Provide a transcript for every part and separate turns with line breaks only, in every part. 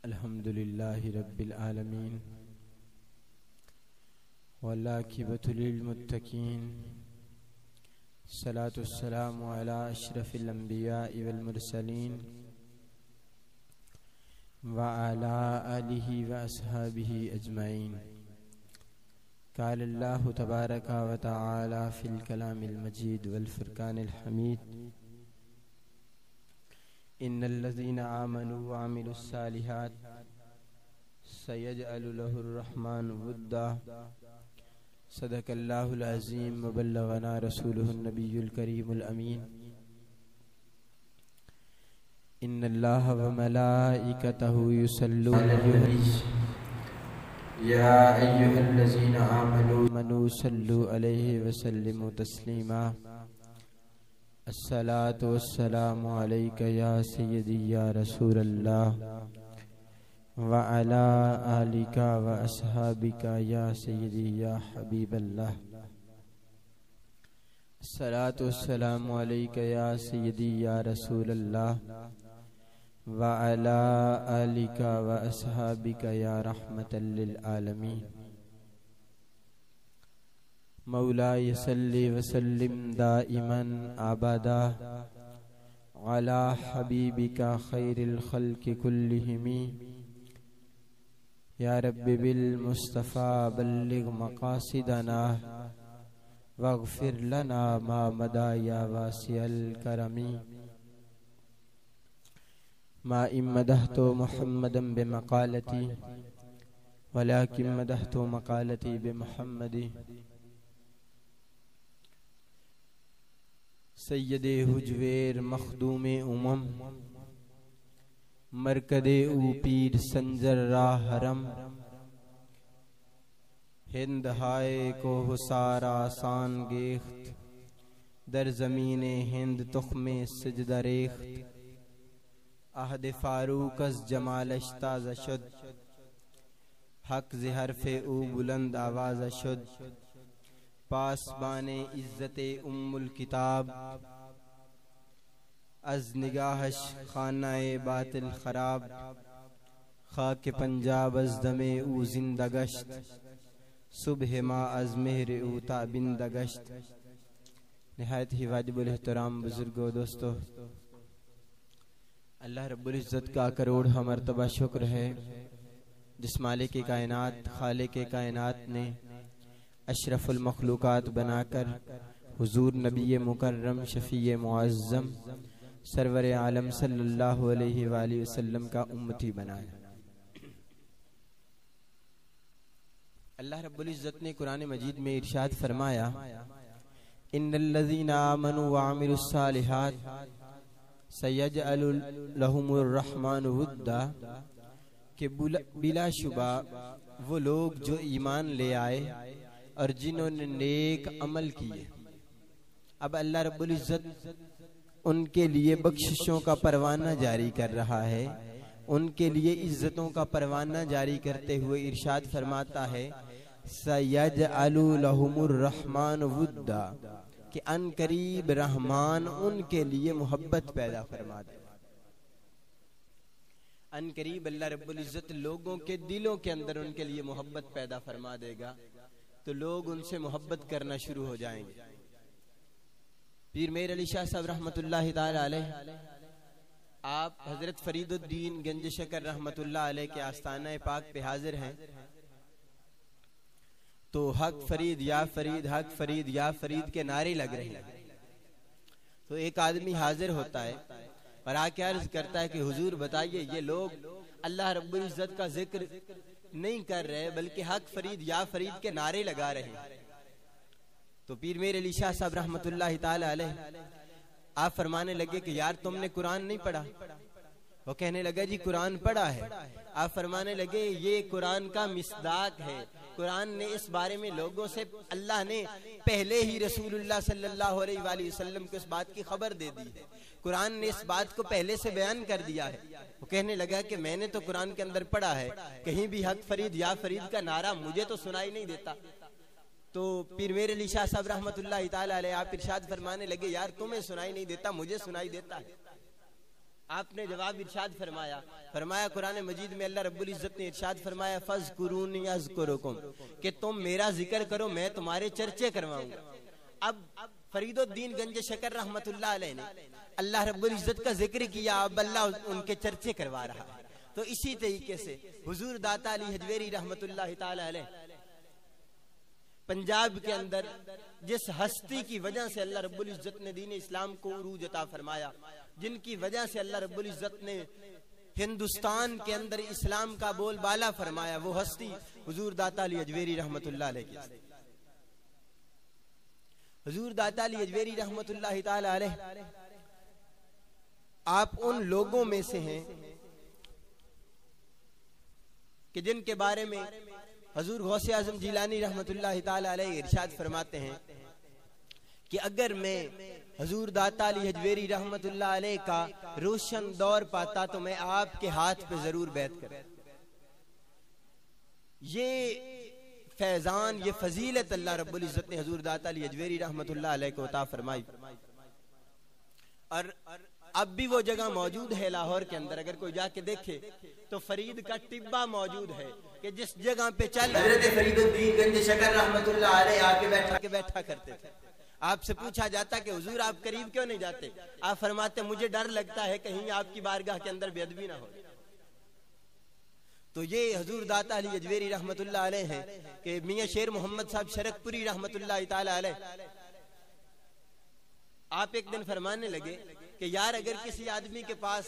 الحمد لله رب العالمين والعاقبة للمتقين الصلاة والسلام على أشرف الأنبياء والمرسلين وعلى آله وأصحابه أجمعين. قال الله تبارك وتعالى في الكلام المجيد والفرقان الحميد: إن الذين آمنوا وعملوا الصالحات سيجعل له الرحمن ودا. صدق الله العظيم وبلغنا رسوله النبي الكريم الأمين. إن الله وملائكته يصلون على النبي يا أيها الذين آمنوا صلوا عليه وسلموا تسليما. الصلاة والسلام عليك يا سيدي يا رسول الله وعلى آلك وأصحابك يا سيدي يا حبيب الله. الصلاة والسلام عليك يا سيدي يا رسول الله وعلى آلك وأصحابك يا رحمة للعالمين. مولاي صل وسلم دائما أبدا على حبيبك خير الخلق كلهم. يا رب بالمصطفى بلغ مقاصدنا واغفر لنا ما مدى يا واسع الكرم. ما إن مدحت محمدا بمقالتي ولكن مدحت مقالتي بمحمد. سید حجویر مخدوم امم مرکد او پیر سنجر راہ حرم. ہند ہائے کو حسار آسان گیخت در زمین ہند تخم سجدہ ریخت. عہد فاروق از جمالش تازہ شد حق ز حرف او بلند آواز شد. پاسبان عزت ام الکتاب از نگاہش خانہ باطل خراب. خاک پنجاب از دم او زندہ گشت صبح ما از مہر او تابندہ گشت. نہایت ہی واجب الاحترام بزرگو دوستو، اللہ رب العزت کا کروڑ مرتبہ شکر ہے جس مالک کائنات خالق کائنات نے اشرف المخلوقات بنا کر حضور نبی مکرم شفیع معظم سرور عالم صلی اللہ علیہ وآلہ وسلم کا امتی بنایا. اللہ رب العزت نے قرآن مجید میں ارشاد فرمایا: ان الذین آمنوا وعملوا الصالحات سیجعل لهم الرحمن ودا. کہ بلا شبہ وہ لوگ جو ایمان لے آئے اور جنہوں نے نیک عمل کیے، اب اللہ رب العزت ان کے لیے بخششوں کا پروانہ جاری کر رہا ہے، ان کے لیے عزتوں کا پروانہ جاری کرتے ہوئے ارشاد فرماتا ہے: سَيَجْعَلُ لَهُمُ الرَّحْمَنُ وُدًّا. کہ ان قریب رحمان ان کے لیے محبت پیدا فرما دے. ان قریب اللہ رب العزت لوگوں کے دلوں کے اندر ان کے لیے محبت پیدا فرما دے گا تو لوگ ان سے محبت کرنا شروع ہو جائیں گے. پیر میر علی شاہ صاحب رحمت اللہ تعالی علیہ، آپ حضرت فرید الدین گنج شکر رحمت اللہ علیہ کے آستانہ پاک پہ حاضر ہیں تو حق فرید یا فرید حق فرید یا فرید کے نعرے لگ رہے ہیں. تو ایک آدمی حاضر ہوتا ہے اور آ کے عرض کرتا ہے کہ حضور بتائیے یہ لوگ اللہ رب العزت کا ذکر نہیں کر رہے بلکہ حق فرید یا فرید کے نعرے لگا رہے ہیں. تو پیر میر علی شاہ صاحب رحمت اللہ تعالی علیہ آپ فرمانے لگے کہ یار تم نے قرآن نہیں پڑھا؟ وہ کہنے لگا جی قرآن پڑھا ہے. آپ فرمانے لگے یہ قرآن کا مصداق ہے. قرآن نے اس بارے میں لوگوں سے اللہ نے پہلے ہی رسول اللہ صلی اللہ علیہ وآلہ وسلم کو اس بات کی خبر دے دی ہے. قرآن نے اس بات کو پہلے سے بیان کر دیا ہے. وہ کہنے لگا کہ میں نے تو قرآن کے اندر پڑھا ہے، کہیں بھی حق فرید یا فرید کا نعرہ مجھے تو سنائی نہیں دیتا. تو پیر میر علی شاہ صاحب رحمت اللہ تعالی علیہ آپ ارشاد فرمانے لگے یار تمہیں سنائی نہیں دیتا، مجھے سنائی دیتا ہے. آپ نے جواب ارشاد فرمایا قرآن مجید میں اللہ رب العزت نے ارشاد فرمایا فَاذْكُرُونِي أَذْكُرُكُمْ کہ تم میرا ذکر کرو میں تمہارے چرچے کرواؤں گا۔ اب فرید الدین گنج شکر رحمت اللہ علیہ نے اللہ رب العزت کا ذکر کیا، اب اللہ ان کے چرچے کروا رہا ہے۔ تو اسی طریقے سے حضور داتا علی حجویری رحمت اللہ تعالی علیہ پنجاب کے اندر جس ہستی کی وجہ سے اللہ رب العزت نے دین اسلام کو عروج عطا فرمایا، جن کی وجہ سے اللہ رب العزت نے ہندوستان کے اندر اسلام کا بول بالا فرمایا، وہ ہستی حضور داتا علی حجویری رحمت اللہ علیہ کی۔ حضور داتا علی حجویری رحمت اللہ تعالی علیہ آپ ان لوگوں میں سے ہیں کہ جن کے بارے میں حضور غوث اعظم جیلانی رحمت اللہ تعالی علیہ ارشاد فرماتے ہیں کہ اگر میں حضور داتا علی حجویری رحمت اللہ علیہ کا روشن دور پاتا تو میں آپ کے ہاتھ پہ ضرور بیعت کرتا۔ یہ فیضان، یہ فضیلت اللہ رب العزت نے حضور داتا علی حجویری رحمت اللہ علیہ کو عطا فرمائی، اور اب بھی وہ جگہ موجود ہے لاہور کے اندر۔ اگر کوئی جا کے دیکھے تو فرید کا ٹبہ موجود ہے کہ جس جگہ پہ چل حضرت فرید الدین گنج شکر رحمت اللہ علیہ آ کے بیٹھا کرتے تھے۔ آپ سے پوچھا جاتا کہ حضور آپ قریب کیوں نہیں جاتے؟ آپ فرماتے مجھے ڈر لگتا ہے کہیں آپ کی بارگاہ کے اندر بے ادبی نہ ہو۔ تو یہ حضور داتا علی حجویری رحمت اللہ علیہ ہیں کہ میاں شیر محمد صاحب شرک پوری رحمت اللہ تعالی علیہ آپ ایک دن فرمانے لگے کہ یار اگر کسی آدمی کے پاس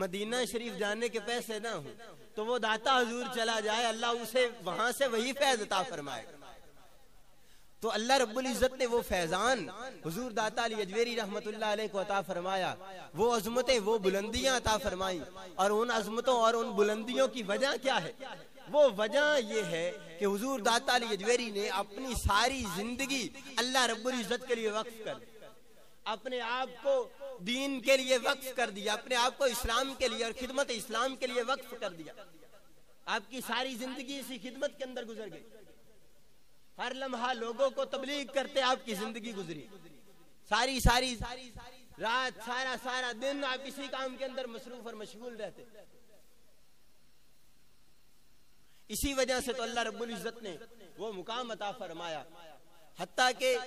مدینہ شریف جانے کے پیسے نہ ہوں تو وہ داتا حضور چلا جائے، اللہ اسے وہاں سے وہی فیض عطا فرمائے۔ تو اللہ رب العزت نے وہ فیضان حضور داتا علی حجویری رحمت اللہ علیہ کو عطا فرمایا، وہ عظمتیں، وہ بلندیاں عطا فرمائی، اور ان عظمتوں اور ان بلندیوں کی وجہ کیا ہے؟ وہ وجہ یہ ہے کہ حضور داتا علی حجویری نے اپنی ساری زندگی اللہ رب العزت کے لیے وقف کر دی، اپنے آپ کو دین کے لیے وقف کر دیا، اپنے آپ کو اسلام کے لیے اور خدمت اسلام کے لیے وقف کر دیا۔ آپ کی ساری زندگی اسی خدمت کے اندر گزر گئی، ہر لمحہ لوگوں کو تبلیغ کرتے آپ کی زندگی گزری، ساری رات سارا دن آپ اسی کام کے اندر مصروف اور مشغول رہتے۔ اسی وجہ سے تو اللہ رب العزت نے وہ مقام عطا فرمایا، حتیٰ کہ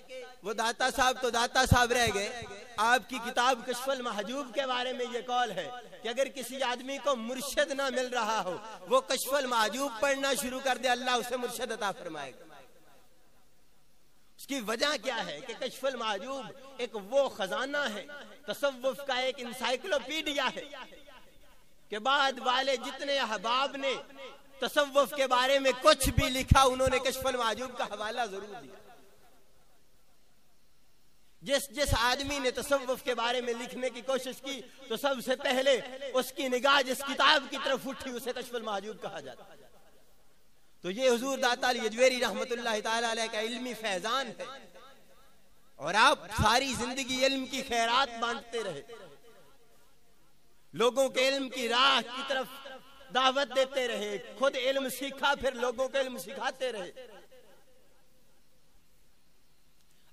وہ داتا صاحب تو داتا صاحب رہ گئے۔ آپ کی کتاب کشف المحجوب کے بارے میں یہ قول ہے کہ اگر کسی آدمی کو مرشد نہ مل رہا ہو وہ کشف المحجوب پڑھنا شروع کر دے، اللہ اسے مرشد عطا فرمائے گا۔ اس کی وجہ کیا ہے کہ کشف المحجوب ایک وہ خزانہ ہے، تصوف کا ایک انسائیکلوپیڈیا ہے کہ بعد والے جتنے احباب نے تصوف کے بارے میں کچھ بھی لکھا انہوں نے کشف المحجوب کا حوالہ ضرور دیا۔ جس آدمی نے تصوف کے بارے میں لکھنے کی کوشش کی تو سب سے پہلے اس کی نگاہ جس کتاب کی طرف اٹھی اسے کشف المحجوب کہا جاتا۔ تو یہ حضور داتا علی حجویری رحمت اللہ تعالی علیہ کا علمی فیضان ہے، اور آپ ساری زندگی علم کی خیرات بانٹتے رہے، لوگوں کے علم کی راہ کی طرف دعوت دیتے رہے، خود علم سیکھا پھر لوگوں کو علم سکھاتے رہے۔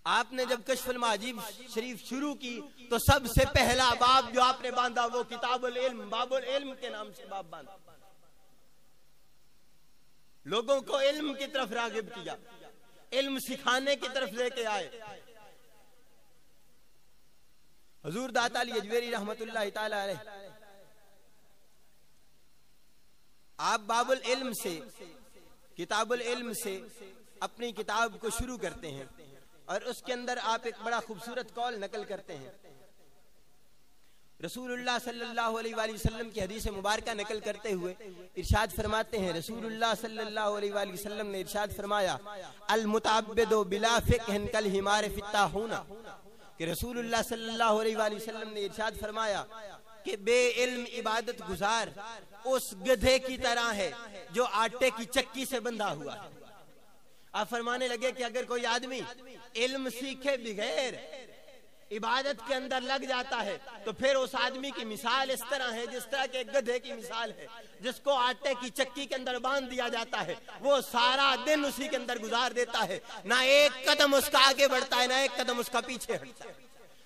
آپ نے جب کشف المحجوب شریف شروع کی تو سب سے پہلا باب جو آپ نے باندھا وہ کتاب العلم، باب العلم کے نام سے باب باندھا، لوگوں کو علم کی طرف راغب کیا، علم سکھانے کی طرف لے کے آئے۔ حضور داتا علی حجویری رحمت اللہ تعالی علیہ آپ باب العلم سے، کتاب العلم سے اپنی کتاب کو شروع کرتے ہیں، اور اس کے اندر آپ ایک بڑا خوبصورت قول نقل کرتے ہیں۔ رسول اللہ صلی اللہ علیہ وآلہ وسلم کی حدیث مبارکہ نقل کرتے ہوئے ارشاد فرماتے ہیں، رسول اللہ صلی اللہ علیہ وآلہ وسلم نے ارشاد فرمایا المتعبد بلا فقہ کالحمار فی الطاحونہ، کہ رسول اللہ صلی اللہ علیہ وآلہ وسلم نے ارشاد فرمایا کہ بے علم عبادت گزار اس گدھے کی طرح ہے جو آٹے کی چکی سے بندھا ہوا ہے۔ آپ فرمانے لگے کہ اگر کوئی آدمی علم سیکھے بغیر عبادت کے اندر لگ جاتا ہے تو پھر اس آدمی کی مثال اس طرح ہے جس طرح کے گدھے کی مثال ہے جس کو آٹے کی چکی کے اندر باندھ دیا جاتا ہے، وہ سارا دن اسی کے اندر گزار دیتا ہے، نہ ایک قدم اس کا آگے بڑھتا ہے نہ ایک قدم اس کا پیچھے ہٹتا ہے۔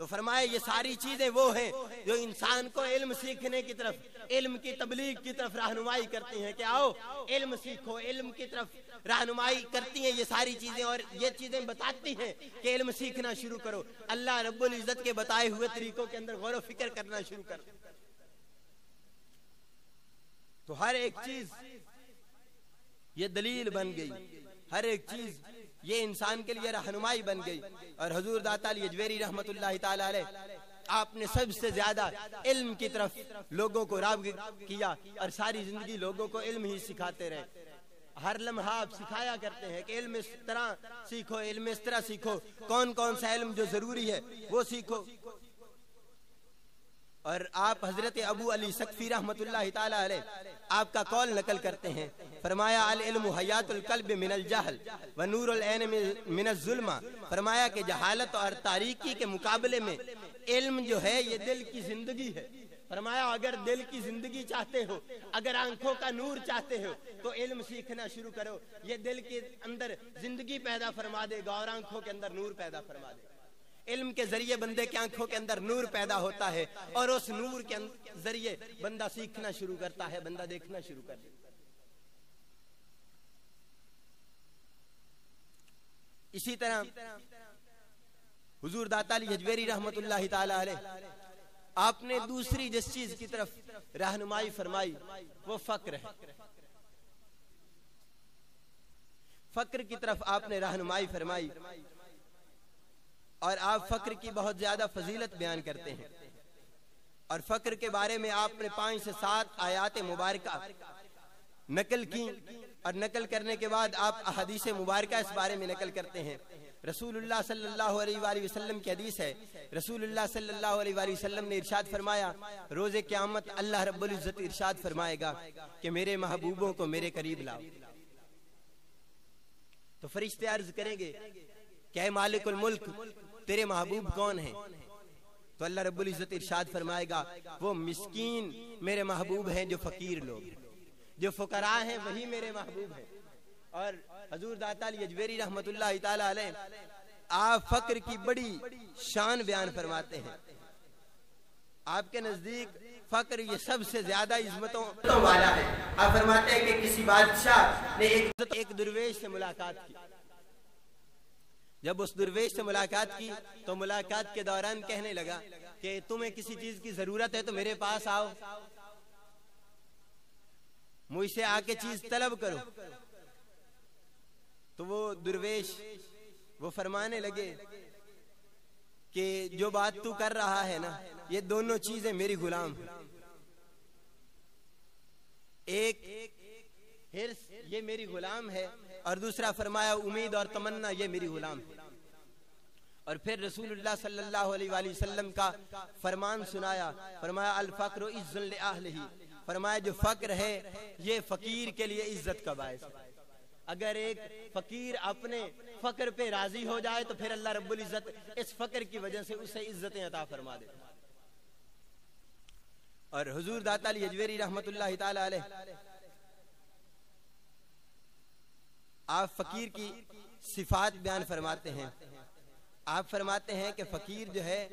تو فرمایا یہ ساری چیزیں وہ ہیں جو انسان کو علم سیکھنے کی طرف, علم کی تبلیغ کی طرف رہنمائی کرتی ہیں کہ آؤ علم سیکھو, علم کی طرف رہنمائی کرتی ہیں یہ ساری چیزیں, اور یہ چیزیں بتاتی ہیں کہ علم سیکھنا شروع کرو, اللہ رب العزت کے بتائے ہوئے طریقوں کے اندر غور و فکر کرنا شروع کرو. تو ہر ایک چیز یہ دلیل بن گئی, ہر ایک چیز یہ انسان کے لیے رہنمائی بن گئی. اور حضور داتا علی اجویری رحمت اللہ تعالی علیہ آپ نے سب سے زیادہ علم کی طرف لوگوں کو راغب کیا, اور ساری زندگی لوگوں کو علم ہی سکھاتے رہے. ہر لمحہ آپ سکھایا کرتے ہیں کہ علم اس طرح سیکھو, علم اس طرح سیکھو, کون کون سا علم جو ضروری ہے وہ سیکھو. اور آپ حضرت ابو علی سقفی رحمت اللہ تعالی علیہ آپ کا قول نقل کرتے ہیں, فرمایا العلم حیات القلب من الجہل و نور العین من الظلمہ. فرمایا کہ جہالت اور تاریکی کے مقابلے میں علم جو ہے یہ دل کی زندگی ہے. فرمایا اگر دل کی زندگی چاہتے ہو, اگر آنکھوں کا نور چاہتے ہو تو علم سیکھنا شروع کرو, یہ دل کے اندر زندگی پیدا فرما دے گا اور آنکھوں کے اندر نور پیدا فرما دے گا. علم کے ذریعے بندے کی آنکھوں کے اندر نور پیدا ہوتا ہے, اور اس نور کے ذریعے بندہ سیکھنا شروع کرتا ہے, بندہ دیکھنا شروع کرتا ہے. اسی طرح حضور داتا علی اجویری رحمت اللہ تعالی علیہ آپ نے دوسری جس چیز کی طرف رہنمائی فرمائی وہ فقر ہے. فقر کی طرف آپ نے رہنمائی فرمائی, اور آپ فقر کی بہت زیادہ فضیلت بیان کرتے ہیں. اور فقر کے بارے میں آپ نے 5 سے 7 آیات مبارکہ نقل کی, اور نقل کرنے کے بعد آپ احادیث مبارکہ اس بارے میں نقل کرتے ہیں. رسول اللہ صلی اللہ علیہ وآلہ وسلم کی حدیث ہے, رسول اللہ صلی اللہ علیہ وآلہ وسلم نے ارشاد فرمایا روز قیامت اللہ رب العزت ارشاد فرمائے گا کہ میرے محبوبوں کو میرے قریب لاؤ. تو فرشتے عرض کریں گے کہ اے مالک الملک تیرے محبوب کون ہیں؟ تو اللہ رب العزت ارشاد فرمائے گا وہ مسکین میرے محبوب ہیں جو فقیر لوگ, جو فقراء ہیں وہی میرے محبوب ہیں. اور حضور داتا علی اجویری رحمت اللہ تعالی علیہ آپ فقر کی بڑی شان بیان فرماتے ہیں. آپ کے نزدیک فقر یہ سب سے زیادہ عظمتوں والا ہے. آپ فرماتے ہیں کہ کسی بادشاہ نے ایک درویش سے ملاقات کی. جب اس درویش سے ملاقات کی تو ملاقات کے دوران کہنے لگا کہ تمہیں کسی چیز کی ضرورت ہے تو میرے پاس آؤ, مجھ سے آ کے چیز طلب کرو. تو وہ درویش وہ فرمانے لگے کہ جو بات تو کر رہا ہے نا یہ دونوں چیزیں میری غلام ہیں. ایک حرص یہ میری غلام ہے, اور دوسرا فرمایا امید اور تمنا یہ میری غلام ہے. اور پھر رسول اللہ صلی اللہ علیہ وآلہ وسلم کا فرمان سنایا, فرمایا الفقر عز لأہلہ. فرمایا جو فقر ہے یہ فقیر کے لیے عزت کا باعث ہے. اگر ایک فقیر اپنے فقر پہ راضی ہو جائے تو پھر اللہ رب العزت اس فقر کی وجہ سے اسے عزتیں عطا فرما دے. اور حضور داتا علی اجویری رحمت اللہ تعالی علیہ آپ فقیر کی صفات بیان فرماتے ہیں. آپ فرماتے ہیں کہ فقیر جو ہے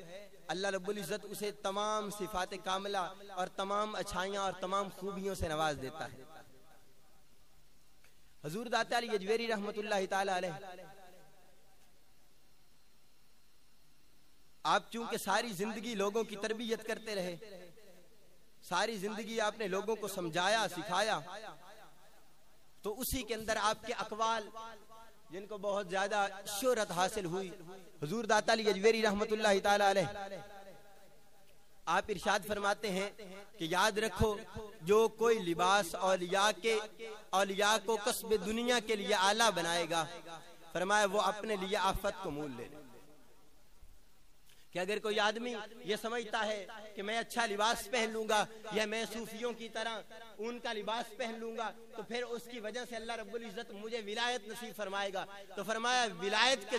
اللہ رب العزت اسے تمام صفات کاملہ اور تمام اچھائیاں اور تمام خوبیوں سے نواز دیتا ہے. حضور داتا علی اجویری رحمت اللہ تعالی علیہ آپ چونکہ ساری زندگی لوگوں کی تربیت کرتے رہے, ساری زندگی آپ نے لوگوں کو سمجھایا سکھایا, تو اسی کے اندر آپ کے اقوال جن کو بہت زیادہ شہرت حاصل ہوئی. حضور داتا علی اجویری رحمت اللہ تعالی علیہ آپ ارشاد فرماتے ہیں کہ یاد رکھو جو کوئی لباس اولیاء کو کسب دنیا کے لیے آلہ بنائے گا, فرمایا وہ اپنے لیے آفت کو مول لے. کہ اگر کوئی آدمی یہ سمجھتا ہے کہ میں اچھا لباس پہن لوں گا یا میں صوفیوں کی طرح ان کا لباس پہن لوں گا تو پھر اس کی وجہ سے اللہ رب العزت مجھے ولایت نصیب فرمائے گا, تو فرمایا ولایت کے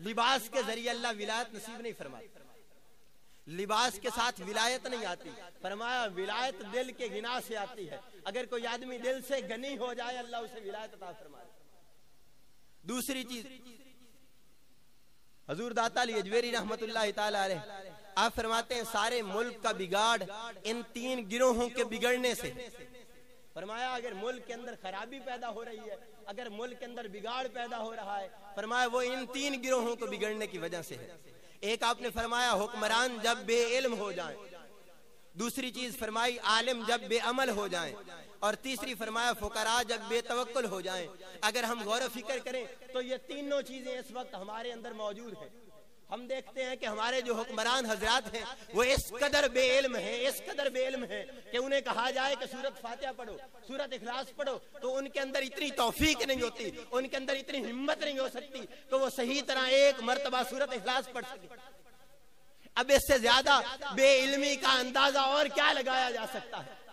لباس کے ذریعے اللہ ولایت نصیب نہیں فرماتا. لباس کے ساتھ ولایت نہیں آتی. فرمایا ولایت دل کے گناہ سے آتی ہے. اگر کوئی آدمی دل سے غنی ہو جائے اللہ اسے ولایت عطا فرمائے. دوسری چیز حضور داتا علی اجویری رحمت اللہ تعالی علیہ آپ فرماتے ہیں سارے ملک کا بگاڑ ان 3 گروہوں کے بگڑنے سے. فرمایا اگر ملک کے اندر خرابی پیدا ہو رہی ہے، اگر ملک کے اندر بگاڑ پیدا ہو رہا ہے، فرمایا وہ ان 3 گروہوں کو بگڑنے کی وجہ سے ہے. ایک آپ نے فرمایا حکمران جب بے علم ہو جائیں، دوسری چیز فرمائی عالم جب بے عمل ہو جائیں، اور تیسری فرمایا فقراء جب بے توکل ہو جائیں. اگر ہم غور و فکر کریں تو یہ تینوں چیزیں اس وقت ہمارے اندر موجود ہیں. ہم دیکھتے ہیں کہ ہمارے جو حکمران حضرات ہیں وہ اس قدر بے علم ہیں، اس قدر بے علم ہیں کہ انہیں کہا جائے کہ سورت فاتحہ پڑھو، سورت اخلاص پڑھو، تو ان کے اندر اتنی توفیق نہیں ہوتی، ان کے اندر اتنی ہمت نہیں ہو سکتی کہ وہ صحیح طرح ایک مرتبہ سورت اخلاص پڑھ سکے. اب اس سے زیادہ بے علمی کا اندازہ اور کیا لگایا جا سکتا ہے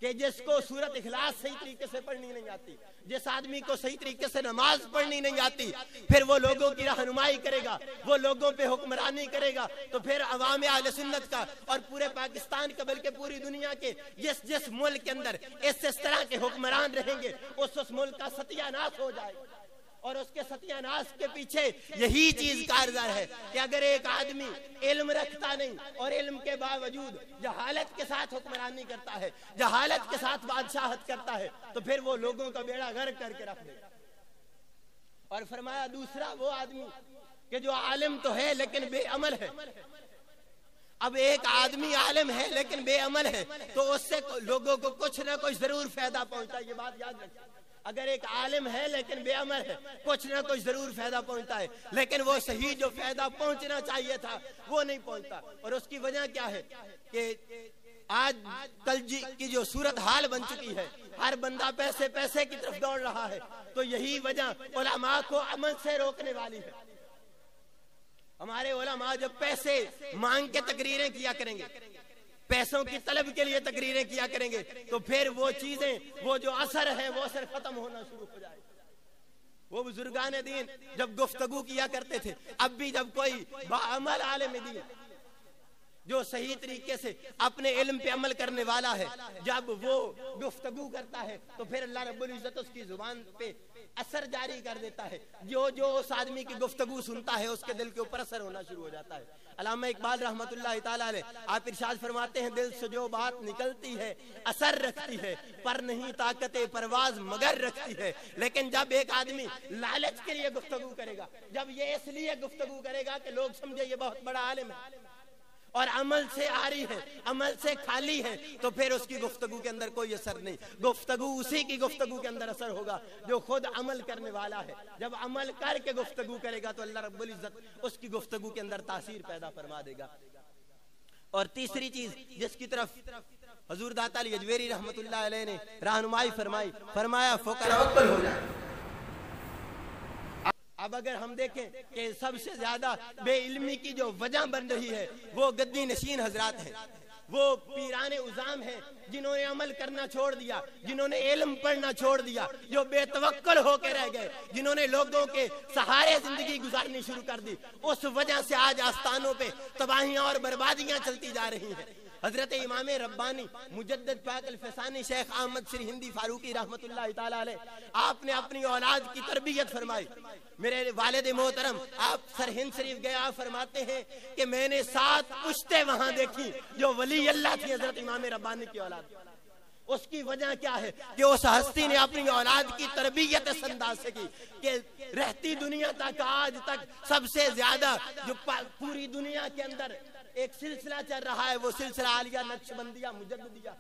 کہ جس کو سورت اخلاص صحیح طریقے سے پڑھنی نہیں آتی، جس آدمی کو صحیح طریقے سے نماز پڑھنی نہیں آتی، پھر وہ لوگوں کی رہنمائی کرے گا، وہ لوگوں پہ حکمرانی کرے گا، تو پھر عوام اہل سنت کا اور پورے پاکستان کا بلکہ پوری دنیا کے جس ملک کے اندر اس طرح کے حکمران رہیں گے اس ملک کا ستیہ ناش ہو جائے گا. اور اس کے ستیہ ناش کے پیچھے یہی چیز کارگر ہے کہ اگر ایک آدمی علم رکھتا نہیں اور علم کے باوجود جہالت کے ساتھ حکمرانی کرتا ہے، جہالت کے ساتھ بادشاہت کرتا ہے، تو پھر وہ لوگوں کا بیڑا غرق کر کے رکھ دے. اور فرمایا دوسرا وہ آدمی کہ جو عالم تو ہے لیکن بے عمل ہے. اب ایک آدمی عالم ہے لیکن بے عمل ہے تو اس سے لوگوں کو کچھ نہ کچھ ضرور فائدہ پہنچتا ہے. یہ بات یاد رکھیں، اگر ایک عالم ہے لیکن بے عمل ہے کچھ نہ کچھ ضرور فائدہ پہنچتا ہے، لیکن وہ صحیح جو فائدہ پہنچنا چاہیے تھا وہ نہیں پہنچتا. اور اس کی وجہ کیا ہے کہ آج کل کی جو صورت حال بن چکی ہے، ہر بندہ پیسے کی طرف دوڑ رہا ہے. تو یہی وجہ علماء کو عمل سے روکنے والی ہے. ہمارے علماء جب پیسے مانگ کے تقریریں کیا کریں گے، پیسوں کی طلب کے لیے تقریریں کیا کریں گے، تو پھر وہ چیزیں، وہ جو اثر ہے وہ اثر ختم ہونا شروع ہو جائے. وہ بزرگان دین جب گفتگو کیا کرتے تھے، اب بھی جب کوئی باعمل عالم دین جو صحیح طریقے سے اپنے علم پہ عمل کرنے والا ہے، جب وہ گفتگو کرتا ہے تو پھر اللہ رب العزت اس کی زبان پہ اثر جاری کر دیتا ہے. جو اس آدمی کی گفتگو سنتا ہے اس کے دل کے اوپر اثر ہونا شروع ہو جاتا ہے. علامہ اقبال رحمت اللہ تعالیٰ علیہ آپ ارشاد فرماتے ہیں دل سے جو بات نکلتی ہے اثر رکھتی ہے، پر نہیں طاقت پرواز مگر رکھتی ہے. لیکن جب ایک آدمی لالچ کے لیے گفتگو کرے گا، جب یہ اس لیے گفتگو کرے گا کہ لوگ سمجھے یہ بہت بڑا عالم ہے اور عمل سے آری ہے، عمل سے خالی ہے، تو پھر اس کی گفتگو کے اندر کوئی اثر نہیں. گفتگو اسی کی گفتگو کے اندر اثر ہوگا جو خود عمل کرنے والا ہے. جب عمل کر کے گفتگو کرے گا تو اللہ رب العزت اس کی گفتگو کے اندر تاثیر پیدا فرما دے گا. اور تیسری چیز جس کی طرف حضور داتا علی اجویری رحمت اللہ علیہ نے رہنمائی فرمائی، فرمایا فقراء ہو جائے. اب اگر ہم دیکھیں کہ سب سے زیادہ بے علمی کی جو وجہ بن رہی ہے وہ گدی نشین حضرات ہیں، وہ پیران عظام ہیں جنہوں نے عمل کرنا چھوڑ دیا، جنہوں نے علم پڑھنا چھوڑ دیا، جو بے توکل ہو کے رہ گئے، جنہوں نے لوگوں کے سہارے زندگی گزارنی شروع کر دی. اس وجہ سے آج آستانوں پہ تباہیاں اور بربادیاں چلتی جا رہی ہیں. حضرت امام ربانی مجدد پاک الفسانی شیخ احمد سری ہندی فاروقی رحمت اللہ تعالی علیہ آپ نے اپنی اولاد کی تربیت فرمائی. میرے والد محترم آپ سرہند شریف گئے، آپ فرماتے ہیں کہ میں نے 7 پشتے وہاں دیکھی جو ولی اللہ تھی حضرت امام ربانی کی اولاد. اس کی وجہ کیا ہے کہ اس ہستی نے اپنی اولاد کی تربیت اس انداز سے کی کہ رہتی دنیا تک آج تک سب سے زیادہ جو پوری دنیا کے اندر ایک سلسلہ چل رہا ہے وہ سلسلہ عالیہ نقشبندیہ مجددیہ.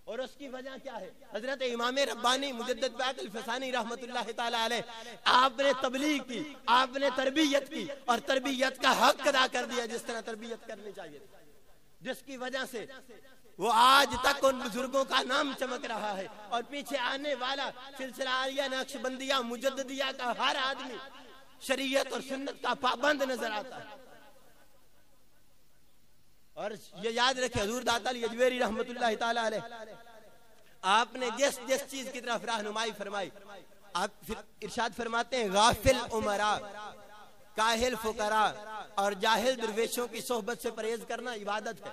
اور اس کی وجہ کیا ہے؟ حضرت امام ربانی مجدد پاک الفسانی رحمت اللہ تعالی علیہ آپ نے تبلیغ کی، آپ نے تربیت کی اور تربیت کا حق ادا کر دیا جس طرح تربیت کرنی چاہیے، جس کی وجہ سے وہ آج تک ان بزرگوں کا نام چمک رہا ہے. اور پیچھے آنے والا سلسلہ عالیہ نقشبندیہ مجددیہ کا ہر آدمی شریعت اور سنت کا پابند نظر آتا ہے. اور یہ یاد رکھے حضور داتا علی اجویری رحمت اللہ تعالی علیہ آپ نے جس چیز کی طرف رہنمائی فرمائی، آپ پھر ارشاد فرماتے ہیں غافل امراء، کاہل فقراء اور جاہل درویشوں کی صحبت سے پرہیز کرنا عبادت ہے.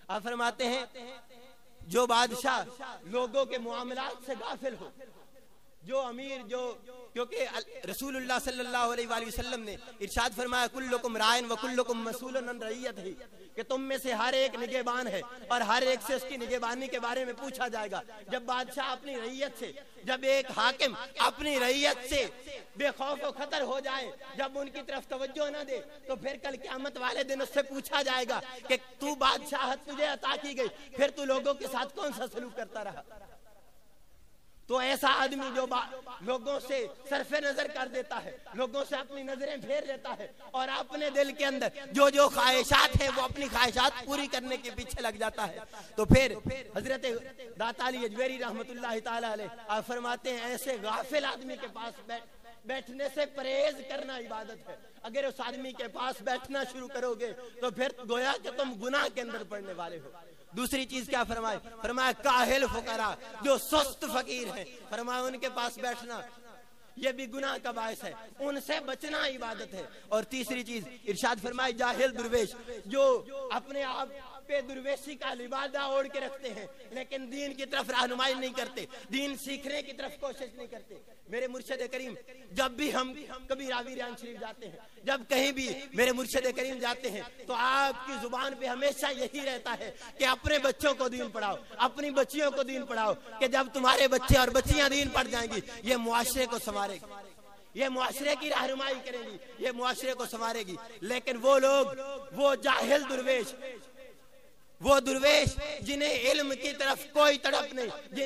آپ فرماتے ہیں جو بادشاہ لوگوں کے معاملات سے غافل ہو، جو امیر جو کیونکہ رسول اللہ صلی اللہ علیہ وآلہ وسلم نے ارشاد فرمایا کلکم رائن وکلکم مسئول عن رعیتہ، کہ تم میں سے ہر ایک نگہبان ہے اور ہر ایک سے اس کی نگہبانی کے بارے میں پوچھا جائے گا۔ جب بادشاہ اپنی رعیت سے، جب ایک حاکم اپنی رعیت سے بے خوف و خطر ہو جائے، جب ان کی طرف توجہ نہ دے، تو پھر کل قیامت والے دن اس سے پوچھا جائے گا کہ تو بادشاہت تجھے عطا کی گئی، پھر تو لوگوں کے ساتھ کون سا سلوک کرتا رہا؟ تو ایسا آدمی جو لوگوں سے صرف نظر کر دیتا ہے، لوگوں سے اپنی نظریں پھیر لیتا ہے اور اپنے دل کے اندر جو خواہشات ہیں وہ اپنی خواہشات پوری کرنے کے پیچھے لگ جاتا ہے، تو پھر حضرت داتا علی اجویری رحمت اللہ تعالی علیہ آپ فرماتے ہیں ایسے غافل آدمی کے پاس بیٹھنے سے پرہیز کرنا عبادت ہے۔ اگر اس آدمی کے پاس بیٹھنا شروع کرو گے تو پھر گویا کہ تم گناہ کے اندر پڑنے والے ہو۔ دوسری چیز کیا فرمائے؟ فرمایا کاہل فقراء، جو سست فقیر ہیں، فرمایا ان کے پاس بیٹھنا یہ بھی گناہ کا باعث ہے، ان سے بچنا عبادت ہے۔ اور تیسری چیز ارشاد فرمائے جاہل درویش، جو اپنے آپ پہ درویشی کا لبادہ اوڑھ کے رکھتے ہیں لیکن دین کی طرف رہنمائی نہیں کرتے، دین سیکھنے کی طرف کوشش نہیں کرتے۔ میرے مرشد کریم جب بھی ہم کبھی راوی ریان شریف جاتے ہیں، جب کہیں بھی میرے مرشد کریم جاتے ہیں تو آپ کی زبان پہ ہمیشہ یہی رہتا ہے کہ اپنے بچوں کو دین پڑھاؤ، اپنی بچیوں کو دین پڑھاؤ، کہ جب تمہارے بچے اور بچیاں دین پڑھ جائیں گی یہ معاشرے کو سنوارے گی، یہ معاشرے کی رہنمائی کرے گی، یہ معاشرے کو سنوارے گی۔ لیکن وہ لوگ، وہ جاہل درویش، وہ درویش جنہیں علم کی طرف کوئی تڑپ نہیں،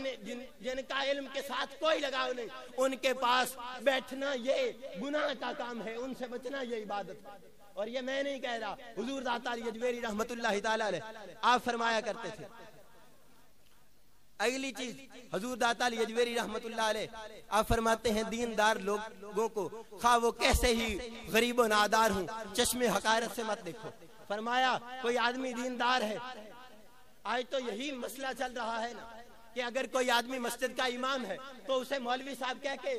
جن کا علم کے ساتھ کوئی لگاؤ نہیں، ان کے پاس بیٹھنا یہ گناہ کا کام ہے، ان سے بچنا یہ عبادت ہے۔ اور یہ میں نہیں کہہ رہا، حضور داتا علی اجویری رحمت اللہ تعالی علیہ آپ فرمایا کرتے تھے۔ اگلی چیز حضور داتا علی اجویری رحمت اللہ علیہ آپ فرماتے ہیں دیندار لوگوں کو خواہ وہ کیسے ہی غریب و نادار ہوں چشم حقارت سے مت دیکھو۔ فرمایا کوئی آدمی دیندار ہے، آج تو یہی مسئلہ چل رہا ہے نا کہ اگر کوئی آدمی مسجد کا امام ہے تو اسے مولوی صاحب کہہ کے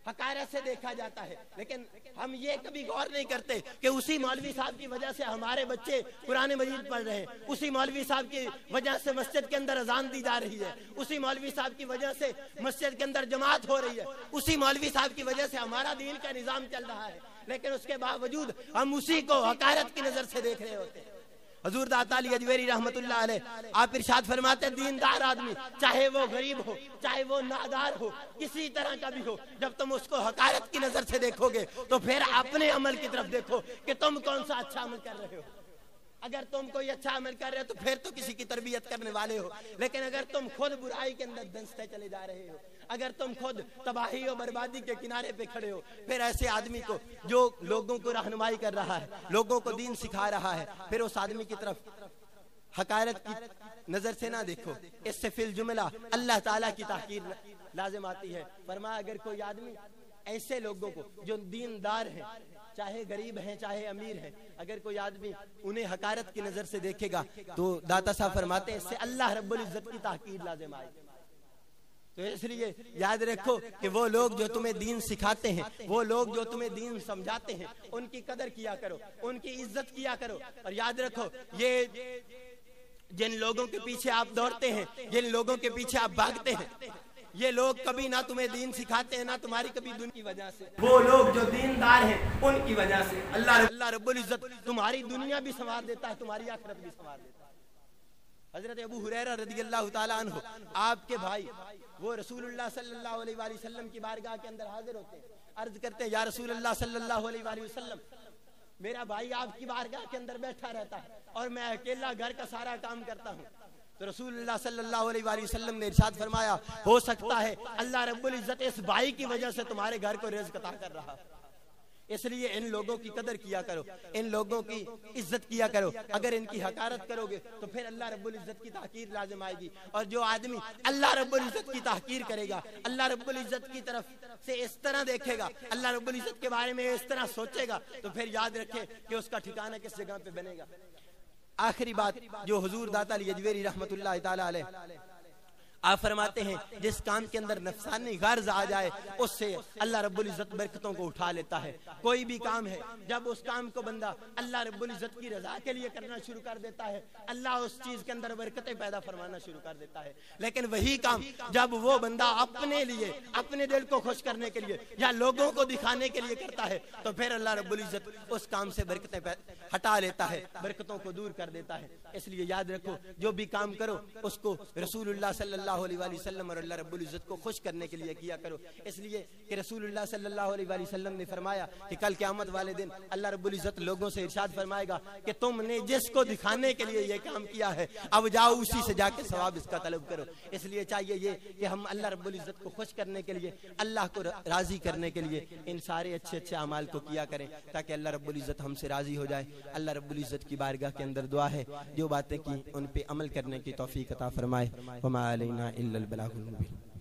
حقارت سے دیکھا جاتا ہے، لیکن ہم یہ کبھی غور نہیں کرتے کہ اسی مولوی صاحب کی وجہ سے ہمارے بچے قرآن مجید پڑھ رہے ہیں، اسی مولوی صاحب کی وجہ سے مسجد کے اندر اذان دی جا رہی ہے، اسی مولوی صاحب کی وجہ سے مسجد کے اندر جماعت ہو رہی ہے، اسی مولوی صاحب کی وجہ سے ہمارا دین کا نظام چل رہا ہے، لیکن اس کے باوجود ہم اسی کو حقارت کی نظر سے دیکھ رہے ہوتے ہیں۔ حضور داتا علی اجویری رحمت اللہ علیہ آپ ارشاد فرماتے ہیں دیندار آدمی چاہے وہ غریب ہو، چاہے وہ نادار ہو، کسی طرح کا بھی ہو، جب تم اس کو حقارت کی نظر سے دیکھو گے تو پھر اپنے عمل کی طرف دیکھو کہ تم کون سا اچھا عمل کر رہے ہو۔ اگر تم کوئی اچھا عمل کر رہے ہو تو پھر تو کسی کی تربیت کرنے والے ہو، لیکن اگر تم خود برائی کے اندر دھنستے چلے جا رہے ہو، اگر تم خود تباہی و بربادی کے کنارے پہ کھڑے ہو، پھر ایسے آدمی کو جو لوگوں کو رہنمائی کر رہا ہے، لوگوں کو دین سکھا رہا ہے، پھر اس آدمی کی طرف حقارت کی نظر سے نہ دیکھو۔ اس سے فی الجملہ اللہ تعالیٰ کی تحقیر لازم آتی ہے۔ فرمایا اگر کوئی آدمی ایسے لوگوں کو جو دیندار ہیں، چاہے غریب ہیں چاہے امیر ہیں، اگر کوئی آدمی انہیں حقارت کی نظر سے دیکھے گا تو داتا صاحب فرماتے ہیں اس سے اللہ رب العزت کی تحقیر لازم آئے گی۔ تو اس لیے یاد رکھو کہ وہ لوگ جو تمہیں دین سکھاتے ہیں، وہ لوگ جو تمہیں دین سمجھاتے ہیں، ان کی قدر کیا کرو، ان کی عزت کیا کرو۔ اور یاد رکھو یہ جن لوگوں کے پیچھے آپ دوڑتے ہیں، جن لوگوں کے پیچھے آپ بھاگتے ہیں، یہ لوگ کبھی نہ تمہیں دین سکھاتے ہیں نہ تمہاری کبھی دین کی وجہ سے، وہ لوگ جو دیندار ہیں ان کی وجہ سے اللہ رب العزت تمہاری دنیا بھی سنوار دیتا ہے، تمہاری آخرت بھی سنوار دیتا ہے۔ حضرت ابو ہریرہ رضی اللہ تعالیٰ عنہ آپ کے بھائی وہ رسول اللہ صلی اللہ علیہ وآلہ وسلم کی بارگاہ کے اندر حاضر ہوتے ہیں، عرض کرتے ہیں یا رسول اللہ صلی اللہ علیہ وآلہ وسلم میرا بھائی آپ کی بارگاہ کے اندر بیٹھا رہتا ہے اور میں اکیلا گھر کا سارا کام کرتا ہوں۔ تو رسول اللہ صلی اللہ علیہ وآلہ وسلم نے ارشاد فرمایا ہو سکتا ہے اللہ رب العزت اس بھائی کی وجہ سے تمہارے گھر کو رزق عطا کر رہا، اس لیے ان لوگوں کی قدر کیا کرو، ان لوگوں کی عزت کیا کرو۔ اگر ان کی حقارت کرو گے تو پھر اللہ رب العزت کی تحقیر لازم آئے گی، اور جو آدمی اللہ رب العزت کی تحقیر کرے گا، اللہ رب العزت کی طرف سے اس طرح دیکھے گا، اللہ رب العزت کے بارے میں اس طرح سوچے گا، تو پھر یاد رکھے کہ اس کا ٹھکانہ کس جگہ پہ بنے گا۔ آخری بات جو حضور داتا علی اجویری رحمت اللہ تعالی علیہ آپ فرماتے ہیں جس کام کے اندر نفسانی غرض آ جائے اس سے اللہ رب العزت برکتوں کو اٹھا لیتا ہے. کوئی بھی کام ہے جب اس کام کو بندہ اللہ رب العزت کی رضا کے لیے کرنا شروع کر دیتا ہے اللہ اس چیز کے اندر برکتیں پیدا فرمانا شروع کر دیتا ہے. لیکن وہی کام جب وہ بندہ اپنے لیے اپنے دل کو خوش کرنے کے لیے یا لوگوں کو دکھانے کے لیے کرتا ہے تو پھر اللہ رب العزت اس کام سے برکتیں ہٹا لیتا ہے, برکتوں کو دور کر دیتا ہے. اس لیے یاد رکھو جو بھی کام کرو اس کو رسول اللہ صلی اللہ علیہ وآلہ وسلم اور اللہ رب العزت کو خوش کرنے کے لیے کیا کرو. اس لیے کہ رسول اللہ صلی اللہ علیہ وآلہ وسلم نے فرمایا کہ کل قیامت والے دن اللہ رب العزت لوگوں سے ارشاد فرمائے گا کہ تم نے جس کو دکھانے کے لیے یہ کام کیا ہے اب جاؤ اسی سے جا کے ثواب اس کا طلب کرو. اس لیے چاہیے یہ کہ ہم اللہ رب العزت کو خوش کرنے کے لیے اللہ کو راضی کرنے کے لیے ان سارے اچھے اچھے اعمال کو کیا کریں تاکہ اللہ رب العزت ہم سے راضی ہو جائے. اللہ رب العزت کی بارگاہ کے اندر دعا ہے جو باتیں کی ان پہ عمل کرنے کی توفیق عطا فرمائے. وما علینا الا البلاغ المبین.